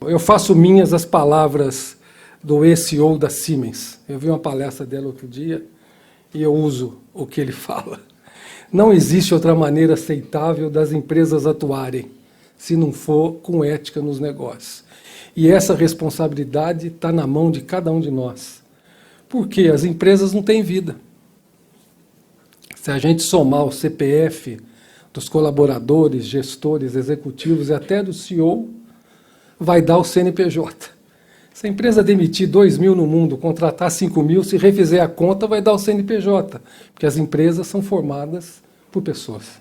Eu faço minhas as palavras do ex-CEO da Siemens. Eu vi uma palestra dela outro dia e eu uso o que ele fala. Não existe outra maneira aceitável das empresas atuarem, se não for com ética nos negócios. E essa responsabilidade está na mão de cada um de nós. Porque as empresas não têm vida. Se a gente somar o CPF dos colaboradores, gestores, executivos e até do CEO, vai dar o CNPJ. Se a empresa demitir 2.000 no mundo, contratar 5.000, se refizer a conta, vai dar o CNPJ, porque as empresas são formadas por pessoas.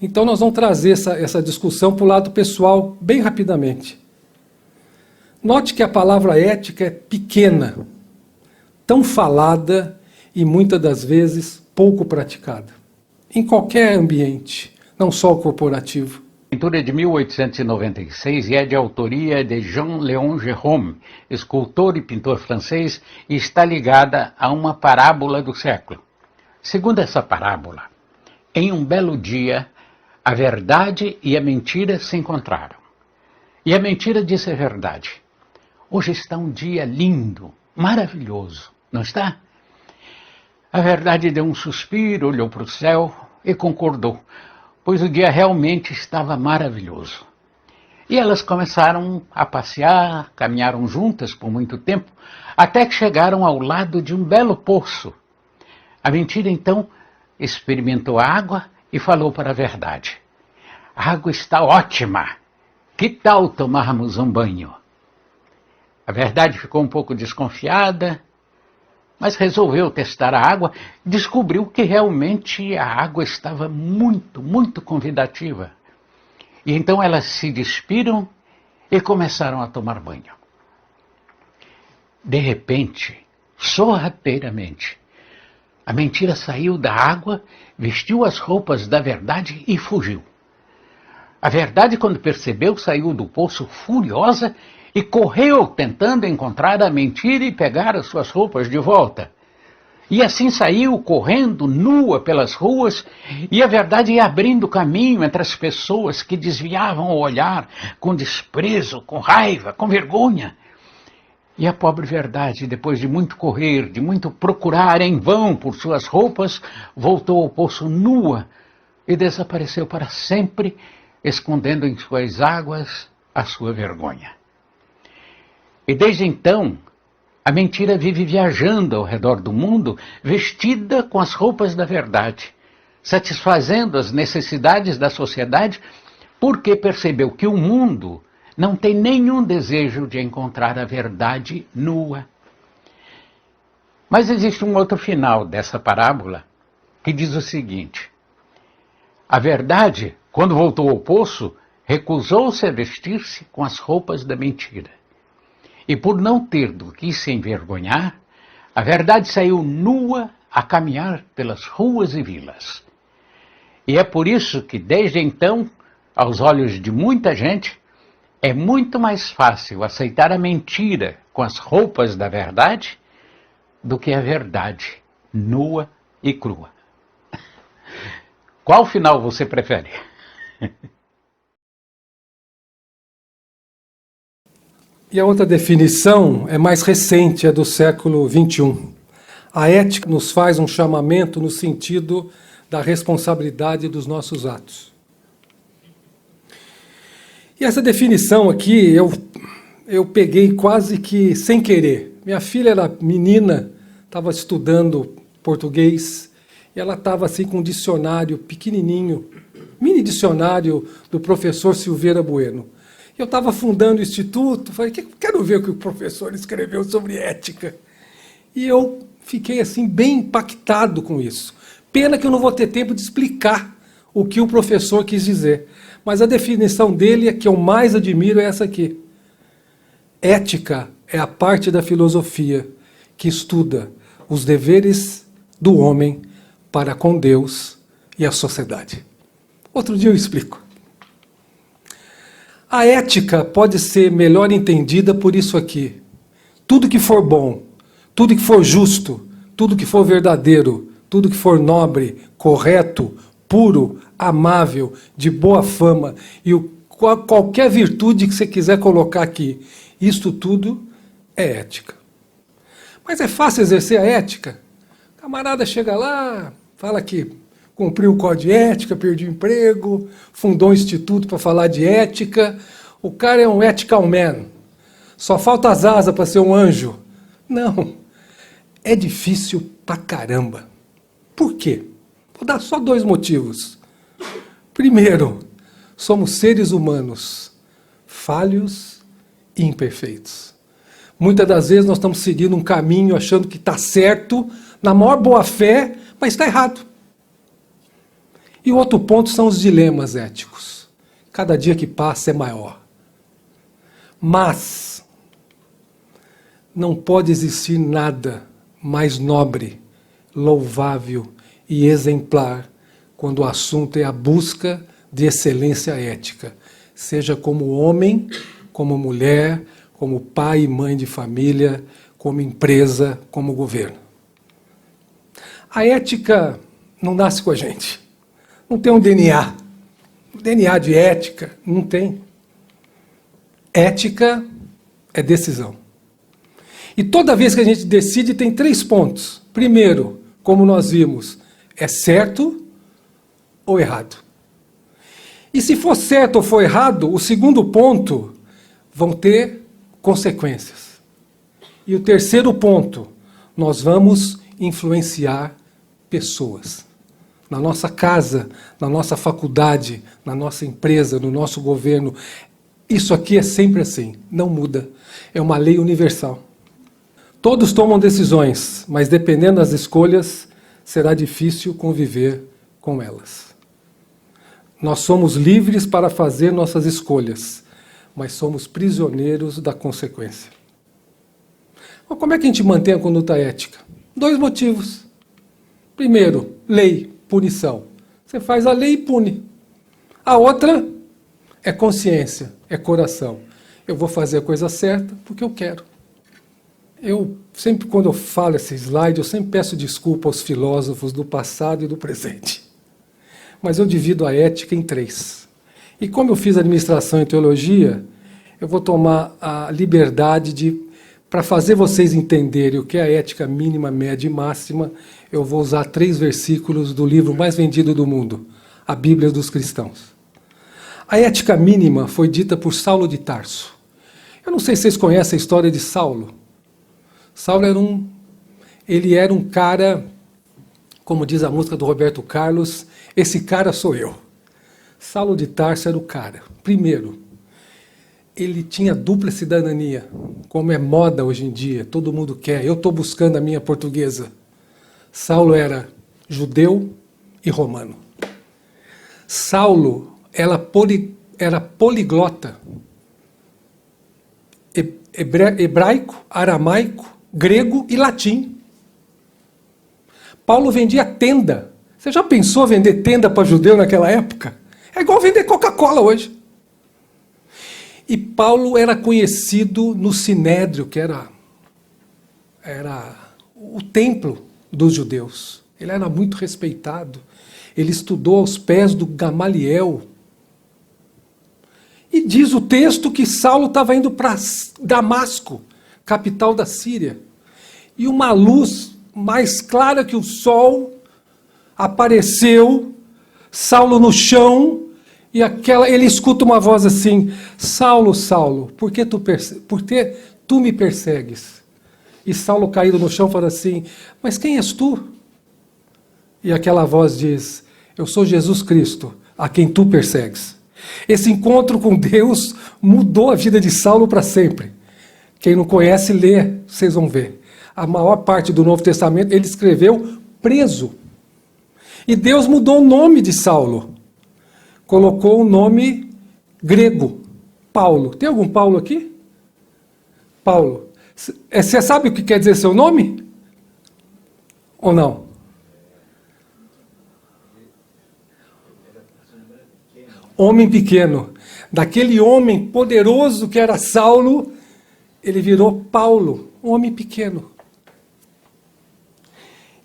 Então, nós vamos trazer essa discussão para o lado pessoal bem rapidamente. Note que a palavra ética é pequena, tão falada e, muitas das vezes, pouco praticada. Em qualquer ambiente, não só o corporativo. A pintura é de 1896 e é de autoria de Jean-Léon Gérôme, escultor e pintor francês, e está ligada a uma parábola do século. Segundo essa parábola, em um belo dia, a verdade e a mentira se encontraram. E a mentira disse a verdade. Hoje está um dia lindo, maravilhoso, não está? A verdade deu um suspiro, olhou para o céu e concordou, pois o dia realmente estava maravilhoso. E elas começaram a passear, caminharam juntas por muito tempo, até que chegaram ao lado de um belo poço. A mentira, então, experimentou a água e falou para a verdade. A água está ótima, que tal tomarmos um banho? A verdade ficou um pouco desconfiada, mas resolveu testar a água e descobriu que realmente a água estava muito, muito convidativa. E então elas se despiram e começaram a tomar banho. De repente, sorrateiramente, a mentira saiu da água, vestiu as roupas da verdade e fugiu. A verdade, quando percebeu, saiu do poço furiosa e correu tentando encontrar a mentira e pegar as suas roupas de volta. E assim saiu correndo nua pelas ruas, e a verdade ia abrindo caminho entre as pessoas que desviavam o olhar com desprezo, com raiva, com vergonha. E a pobre verdade, depois de muito correr, de muito procurar em vão por suas roupas, voltou ao poço nua e desapareceu para sempre, escondendo em suas águas a sua vergonha. E desde então, a mentira vive viajando ao redor do mundo, vestida com as roupas da verdade, satisfazendo as necessidades da sociedade, porque percebeu que o mundo não tem nenhum desejo de encontrar a verdade nua. Mas existe um outro final dessa parábola, que diz o seguinte: a verdade, quando voltou ao poço, recusou-se a vestir-se com as roupas da mentira. E por não ter do que se envergonhar, a verdade saiu nua a caminhar pelas ruas e vilas. E é por isso que, desde então, aos olhos de muita gente, é muito mais fácil aceitar a mentira com as roupas da verdade do que a verdade nua e crua. Qual final você prefere? E a outra definição é mais recente, é do século XXI. A ética nos faz um chamamento no sentido da responsabilidade dos nossos atos. E essa definição aqui eu peguei quase que sem querer. Minha filha era menina, estava estudando português, e ela estava assim com um dicionário pequenininho, mini dicionário do professor Silveira Bueno. Eu estava fundando o instituto, falei, quero ver o que o professor escreveu sobre ética. E eu fiquei assim bem impactado com isso. Pena que eu não vou ter tempo de explicar o que o professor quis dizer. Mas a definição dele, que eu mais admiro, é essa aqui. Ética é a parte da filosofia que estuda os deveres do homem para com Deus e a sociedade. Outro dia eu explico. A ética pode ser melhor entendida por isso aqui. Tudo que for bom, tudo que for justo, tudo que for verdadeiro, tudo que for nobre, correto, puro, amável, de boa fama e qualquer virtude que você quiser colocar aqui. Isto tudo é ética. Mas é fácil exercer a ética? O camarada chega lá, fala que cumpriu o código de ética, perdeu o emprego, fundou um instituto para falar de ética. O cara é um ethical man. Só falta as asas para ser um anjo. Não. É difícil pra caramba. Por quê? Vou dar só 2 motivos. Primeiro, somos seres humanos falhos e imperfeitos. Muitas das vezes nós estamos seguindo um caminho achando que está certo, na maior boa-fé, mas está errado. E o outro ponto são os dilemas éticos. Cada dia que passa é maior. Mas não pode existir nada mais nobre, louvável e exemplar quando o assunto é a busca de excelência ética, seja como homem, como mulher, como pai e mãe de família, como empresa, como governo. A ética não nasce com a gente. Não tem um DNA. DNA de ética, não tem. Ética é decisão. E toda vez que a gente decide, tem 3 pontos. Primeiro, como nós vimos, é certo ou errado? E se for certo ou for errado, o segundo ponto vão ter consequências. E o terceiro ponto, nós vamos influenciar pessoas. Na nossa casa, na nossa faculdade, na nossa empresa, no nosso governo. Isso aqui é sempre assim, não muda. É uma lei universal. Todos tomam decisões, mas dependendo das escolhas, será difícil conviver com elas. Nós somos livres para fazer nossas escolhas, mas somos prisioneiros da consequência. Então, como é que a gente mantém a conduta ética? 2 motivos. Primeiro, lei, punição. Você faz a lei e pune. A outra é consciência, é coração. Eu vou fazer a coisa certa porque eu quero. Eu sempre, quando eu falo esse slide, eu sempre peço desculpa aos filósofos do passado e do presente. Mas eu divido a ética em 3. E como eu fiz administração e teologia, eu vou tomar a liberdade de, para fazer vocês entenderem o que é a ética mínima, média e máxima, eu vou usar 3 versículos do livro mais vendido do mundo, a Bíblia dos Cristãos. A ética mínima foi dita por Saulo de Tarso. Eu não sei se vocês conhecem a história de Saulo. Saulo era um cara, como diz a música do Roberto Carlos, esse cara sou eu. Saulo de Tarso era o cara. Primeiro, ele tinha dupla cidadania, como é moda hoje em dia, todo mundo quer. Eu estou buscando a minha portuguesa. Saulo era judeu e romano. Saulo era poliglota. Hebraico, aramaico, grego e latim. Paulo vendia tenda. Você já pensou vender tenda para judeu naquela época? É igual vender Coca-Cola hoje. E Paulo era conhecido no Sinédrio, que era o templo dos judeus. Ele era muito respeitado. Ele estudou aos pés do Gamaliel. E diz o texto que Saulo estava indo para Damasco, capital da Síria. E uma luz mais clara que o sol apareceu, Saulo no chão, e ele escuta uma voz assim: Saulo, Saulo, por que tu me persegues? E Saulo, caído no chão, fala assim: mas quem és tu? E aquela voz diz: eu sou Jesus Cristo, a quem tu persegues. Esse encontro com Deus mudou a vida de Saulo para sempre. Quem não conhece, lê, vocês vão ver. A maior parte do Novo Testamento ele escreveu preso. E Deus mudou o nome de Saulo. Colocou o nome grego, Paulo. Tem algum Paulo aqui? Paulo. Você sabe o que quer dizer seu nome? Ou não? Homem pequeno. Daquele homem poderoso que era Saulo, ele virou Paulo, um homem pequeno.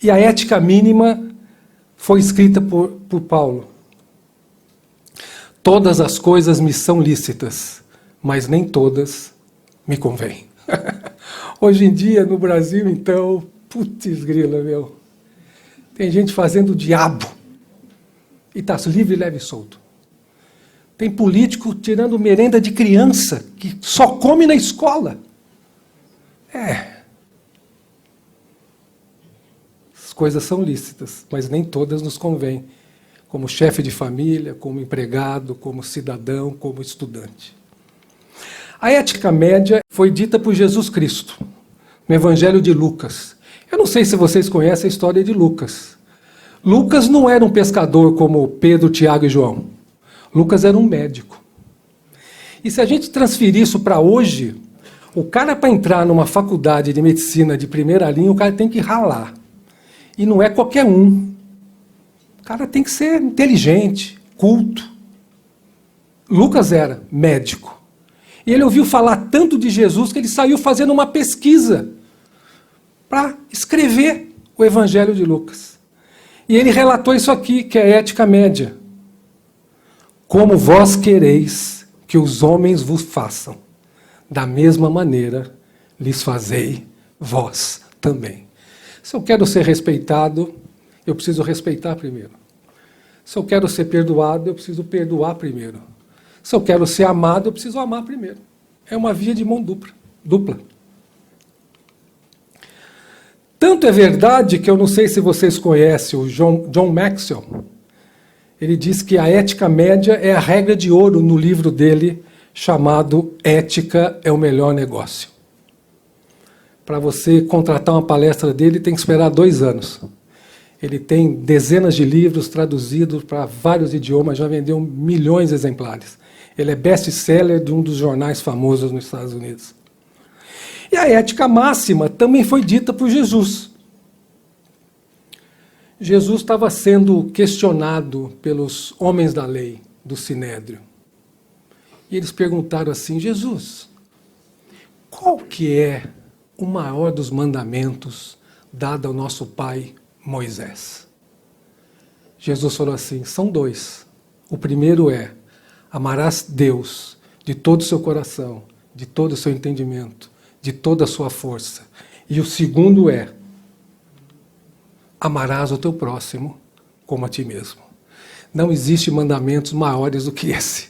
E a ética mínima foi escrita por Paulo. Todas as coisas me são lícitas, mas nem todas me convêm. Hoje em dia, no Brasil, então, putz grila, meu. Tem gente fazendo o diabo e está livre, leve e solto. Tem político tirando merenda de criança, que só come na escola. As coisas são lícitas, mas nem todas nos convêm. Como chefe de família, como empregado, como cidadão, como estudante. A ética média foi dita por Jesus Cristo, no Evangelho de Lucas. Eu não sei se vocês conhecem a história de Lucas. Lucas não era um pescador como Pedro, Tiago e João. Lucas era um médico. E se a gente transferir isso para hoje, o cara, para entrar numa faculdade de medicina de primeira linha, o cara tem que ralar. E não é qualquer um. O cara tem que ser inteligente, culto. Lucas era médico. E ele ouviu falar tanto de Jesus que ele saiu fazendo uma pesquisa para escrever o Evangelho de Lucas. E ele relatou isso aqui, que é a ética média. Como vós quereis que os homens vos façam, da mesma maneira lhes fazei vós também. Se eu quero ser respeitado, eu preciso respeitar primeiro. Se eu quero ser perdoado, eu preciso perdoar primeiro. Se eu quero ser amado, eu preciso amar primeiro. É uma via de mão dupla. Tanto é verdade que eu não sei se vocês conhecem o John Maxwell. Ele diz que a ética média é a regra de ouro no livro dele, chamado Ética é o Melhor Negócio. Para você contratar uma palestra dele, tem que esperar 2 anos. Ele tem dezenas de livros traduzidos para vários idiomas, já vendeu milhões de exemplares. Ele é best-seller de um dos jornais famosos nos Estados Unidos. E a ética máxima também foi dita por Jesus. Jesus estava sendo questionado pelos homens da lei, do Sinédrio. E eles perguntaram assim: Jesus, qual que é o maior dos mandamentos dado ao nosso pai Moisés? Jesus falou assim: são 2. O primeiro é: amarás Deus de todo o seu coração, de todo o seu entendimento, de toda a sua força. E o segundo é: amarás o teu próximo como a ti mesmo. Não existe mandamentos maiores do que esse.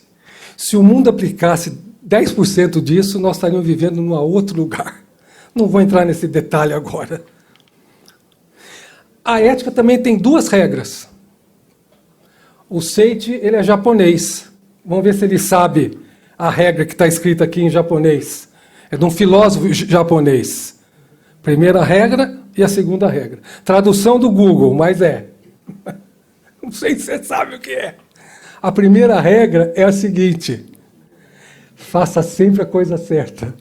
Se o mundo aplicasse 10% disso, nós estaríamos vivendo num outro lugar. Não vou entrar nesse detalhe agora. A ética também tem 2 regras. O Seiichi, ele é japonês. Vamos ver se ele sabe a regra que está escrita aqui em japonês. É de um filósofo japonês. Primeira regra e a segunda regra. Tradução do Google, mas é. Não sei se você sabe o que é. A primeira regra é a seguinte: faça sempre a coisa certa.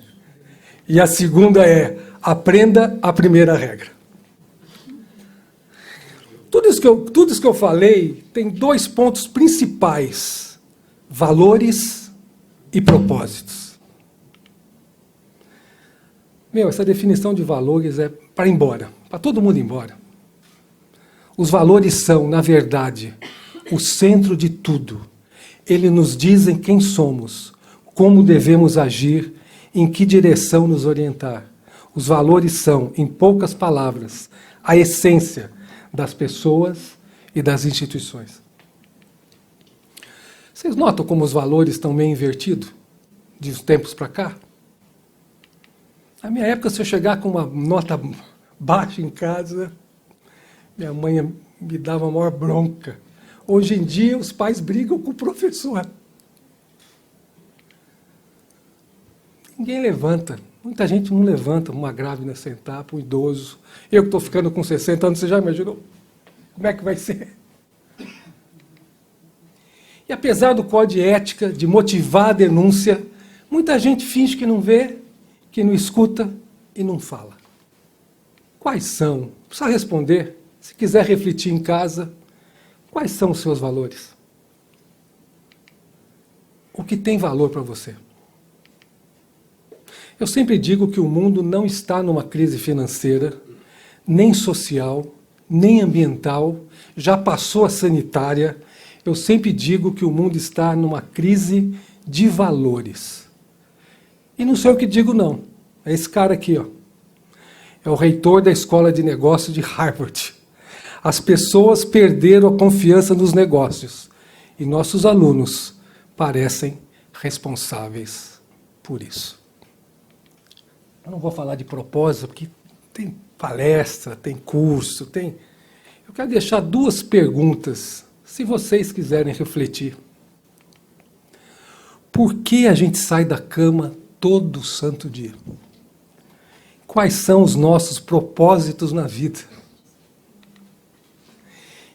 E a segunda é: aprenda a primeira regra. Tudo isso que eu falei tem 2 pontos principais: valores e propósitos. Essa definição de valores é para ir embora, para todo mundo ir embora. Os valores são, na verdade, o centro de tudo. Eles nos dizem quem somos, como devemos agir, em que direção nos orientar. Os valores são, em poucas palavras, a essência das pessoas e das instituições. Vocês notam como os valores estão meio invertidos de uns tempos para cá? Na minha época, se eu chegar com uma nota baixa em casa, minha mãe me dava a maior bronca. Hoje em dia, os pais brigam com o professor. Ninguém levanta. Muita gente não levanta uma grávida sentar para um idoso. Eu que estou ficando com 60 anos, você já imaginou como é que vai ser? E apesar do código de ética, de motivar a denúncia, muita gente finge que não vê, que não escuta e não fala. Quais são? Não precisa responder. Se quiser refletir em casa, quais são os seus valores? O que tem valor para você? Eu sempre digo que o mundo não está numa crise financeira, nem social, nem ambiental, já passou a sanitária, Eu sempre digo que o mundo está numa crise de valores. E não sei o que digo, não. É esse cara aqui, ó. É o reitor da Escola de Negócios de Harvard. As pessoas perderam a confiança nos negócios. E nossos alunos parecem responsáveis por isso. Eu não vou falar de propósito, porque tem palestra, tem curso, tem... Eu quero deixar 2 perguntas, se vocês quiserem refletir. Por que a gente sai da cama todo santo dia? Quais são os nossos propósitos na vida?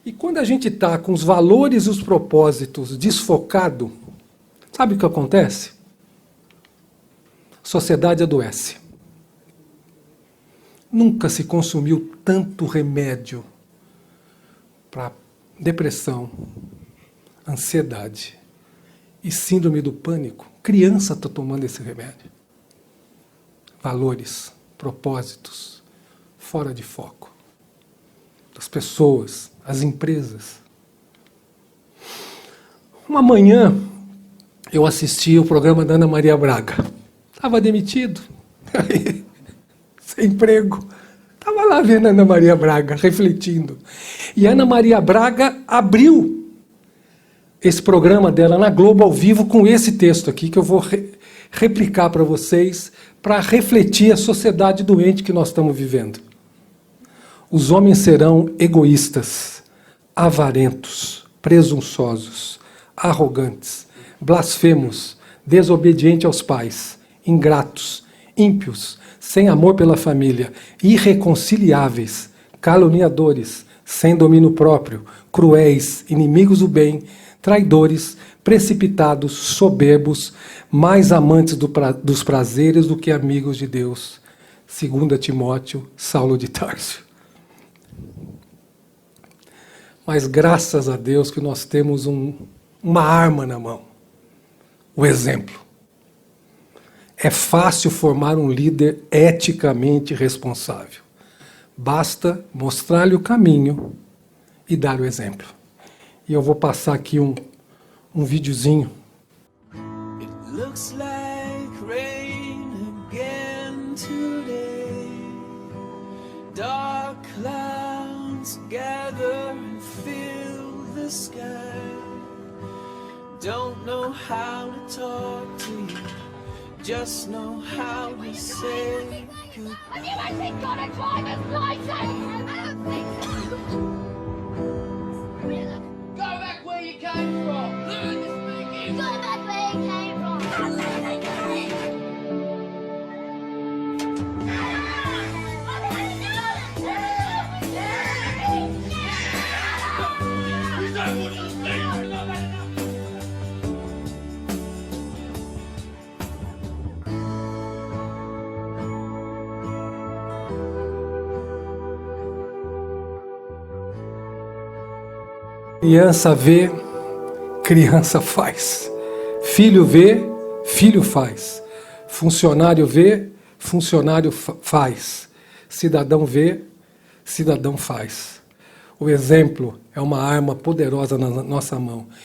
E quando a gente está com os valores e os propósitos desfocado, sabe o que acontece? A sociedade adoece. Nunca se consumiu tanto remédio para depressão, ansiedade e síndrome do pânico. Criança está tomando esse remédio. Valores, propósitos, fora de foco. As pessoas, as empresas. Uma manhã, eu assisti o programa da Ana Maria Braga. Estava demitido, sem emprego. Estava lá vendo a Ana Maria Braga, refletindo. E a Ana Maria Braga abriu esse programa dela na Globo ao vivo com esse texto aqui, que eu vou replicar para vocês, para refletir a sociedade doente que nós estamos vivendo. Os homens serão egoístas, avarentos, presunçosos, arrogantes, blasfemos, desobedientes aos pais, ingratos, ímpios, sem amor pela família, irreconciliáveis, caluniadores, sem domínio próprio, cruéis, inimigos do bem, traidores, precipitados, soberbos, mais amantes dos prazeres do que amigos de Deus. 2 Timóteo, Saulo de Tarso. Mas graças a Deus que nós temos uma arma na mão, o exemplo. É fácil formar um líder eticamente responsável. Basta mostrar-lhe o caminho e dar o exemplo. E eu vou passar aqui um videozinho. It looks like rain again today. Dark clouds gather and fill the sky. Don't know how to talk to you. Just know how to say goodbye. Have you actually got a driver's license? I don't think so. Go back where you came from. Learn to speak English. Go back where you came from. You don't want to speak. Criança vê, criança faz. Filho vê, filho faz. Funcionário vê, funcionário faz. Cidadão vê, cidadão faz. O exemplo é uma arma poderosa na nossa mão.